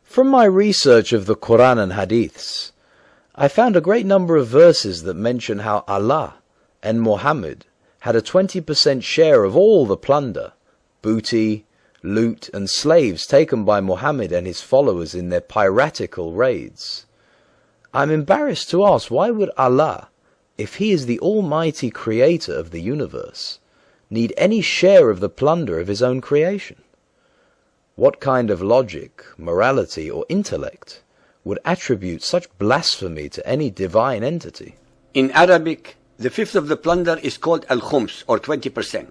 From my research of the Quran and Hadiths, I found a great number of verses that mention how Allah and Muhammad had a 20% share of all the plunder, booty, loot and slaves taken by Muhammad and his followers in their piratical raids. I'm embarrassed to ask, why would Allah, if he is the almighty creator of the universe, need any share of the plunder of his own creation? What kind of logic, morality, or intellect would attribute such blasphemy to any divine entity? In Arabic, the fifth of the plunder is called al-khums, or 20%,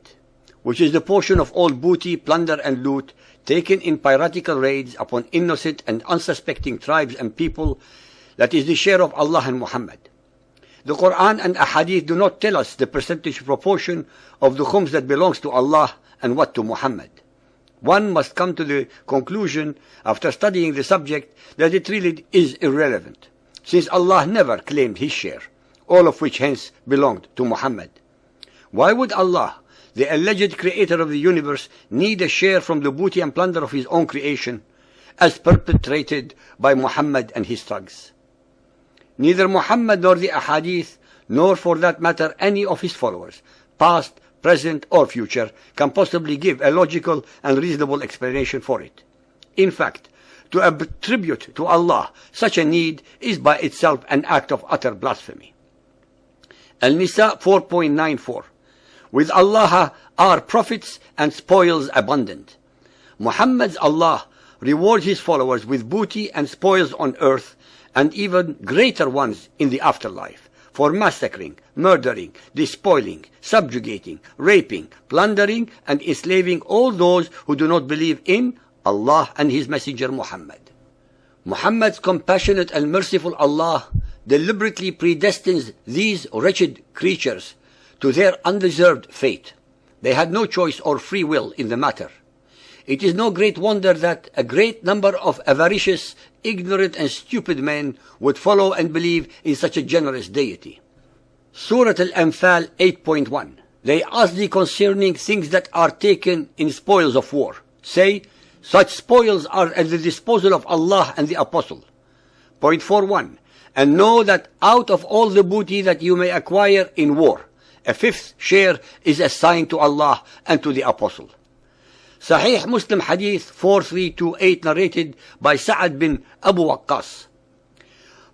which is the portion of all booty, plunder, and loot taken in piratical raids upon innocent and unsuspecting tribes and people. That is the share of Allah and Muhammad. The Quran and Ahadith do not tell us the percentage proportion of the khums that belongs to Allah and what to Muhammad. One must come to the conclusion, after studying the subject, that it really is irrelevant, since Allah never claimed his share, all of which hence belonged to Muhammad. Why would Allah, the alleged creator of the universe, need a share from the booty and plunder of his own creation, as perpetrated by Muhammad and his thugs? Neither Muhammad nor the Ahadith, nor for that matter any of his followers, past, present or future, can possibly give a logical and reasonable explanation for it. In fact, to attribute to Allah such a need is by itself an act of utter blasphemy. Al-Nisa 4.94. With Allah are profits and spoils abundant. Muhammad's Allah rewards his followers with booty and spoils on earth, and even greater ones in the afterlife, for massacring, murdering, despoiling, subjugating, raping, plundering, and enslaving all those who do not believe in Allah and his messenger Muhammad. Muhammad's compassionate and merciful Allah deliberately predestines these wretched creatures to their undeserved fate. They had no choice or free will in the matter. It is no great wonder that a great number of avaricious, ignorant and stupid men would follow and believe in such a generous deity. Surah Al-Anfal 8.1. They ask thee concerning things that are taken in spoils of war. Say, such spoils are at the disposal of Allah and the Apostle. Point 4.1. And know that out of all the booty that you may acquire in war, a fifth share is assigned to Allah and to the Apostle. Sahih Muslim Hadith 4328, narrated by Sa'ad bin Abu Waqqas.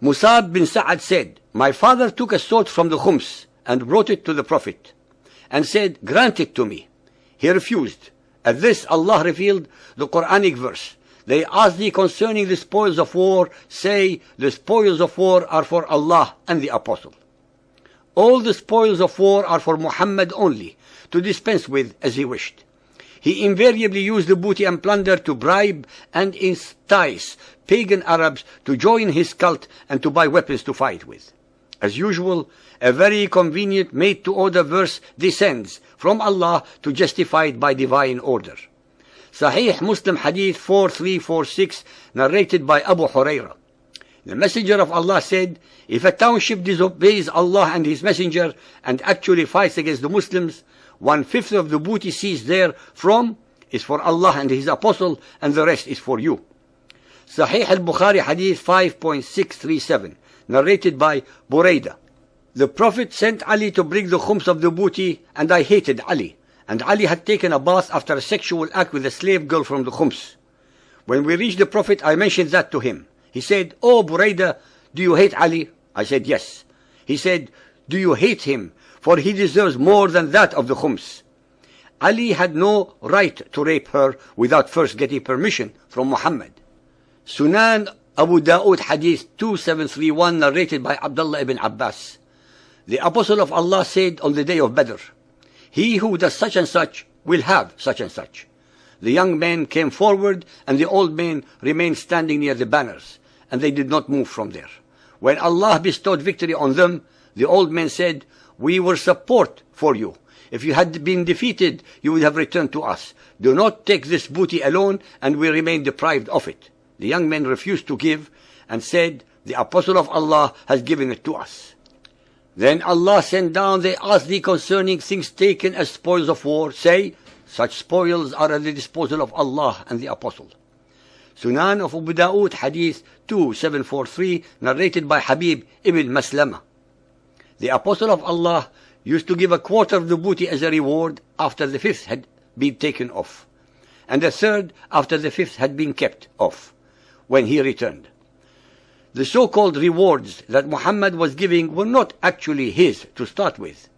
Musab bin Sa'ad said, my father took a sword from the khums and brought it to the Prophet and said, grant it to me. He refused. At this Allah revealed the Quranic verse. They ask thee concerning the spoils of war. Say, the spoils of war are for Allah and the Apostle. All the spoils of war are for Muhammad only, to dispense with as he wished. He invariably used the booty and plunder to bribe and entice pagan Arabs to join his cult and to buy weapons to fight with. As usual, a very convenient made-to-order verse descends from Allah to justify it by divine order. Sahih Muslim Hadith 4346, narrated by Abu Hurairah. The Messenger of Allah said, if a township disobeys Allah and his Messenger and actually fights against the Muslims, 1/5 of the booty seized therefrom is for Allah and his Apostle, and the rest is for you. Sahih al-Bukhari Hadith 5.637, narrated by Buraidah. The Prophet sent Ali to bring the khums of the booty, and I hated Ali. And Ali had taken a bath after a sexual act with a slave girl from the khums. When we reached the Prophet, I mentioned that to him. He said, oh Buraidah, do you hate Ali? I said, yes. He said, do you hate him? For he deserves more than that of the khums. Ali had no right to rape her without first getting permission from Muhammad. Sunan Abu Dawood Hadith 2731, narrated by Abdullah ibn Abbas. The Apostle of Allah said on the day of Badr, he who does such and such will have such and such. The young men came forward, and the old men remained standing near the banners, and they did not move from there. When Allah bestowed victory on them, the old men said, we were support for you. If you had been defeated, you would have returned to us. Do not take this booty alone, and we remain deprived of it. The young men refused to give, and said, the Apostle of Allah has given it to us. Then Allah sent down, they ask thee concerning things taken as spoils of war. Say, such spoils are at the disposal of Allah and the Apostle. Sunan of Abu Dawood, Hadith 2743, narrated by Habib ibn Maslama. The Apostle of Allah used to give a quarter of the booty as a reward after the fifth had been taken off, and a third after the fifth had been kept off, when he returned. The so-called rewards that Muhammad was giving were not actually his to start with,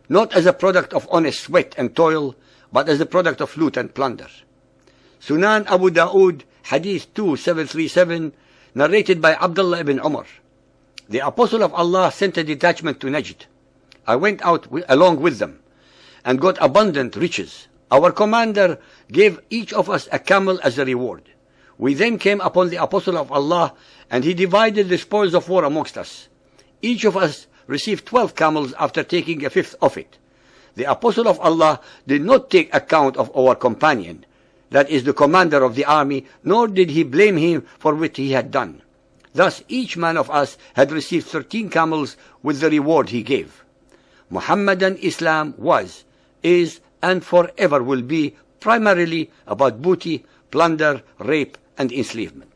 not as a product of honest sweat and toil, but as a product of loot and plunder. Sunan Abu Dawood, Hadith 2737, narrated by Abdullah ibn Umar. The Apostle of Allah sent a detachment to Najd. I went out along with them, and got abundant riches. Our commander gave each of us a camel as a reward. We then came upon the Apostle of Allah, and he divided the spoils of war amongst us. Each of us received 12 camels after taking a fifth of it. The Apostle of Allah did not take account of our companion, that is the commander of the army, nor did he blame him for what he had done. Thus each man of us had received 13 camels with the reward he gave. Muhammadan Islam was, is, and forever will be primarily about booty, plunder, rape, and enslavement.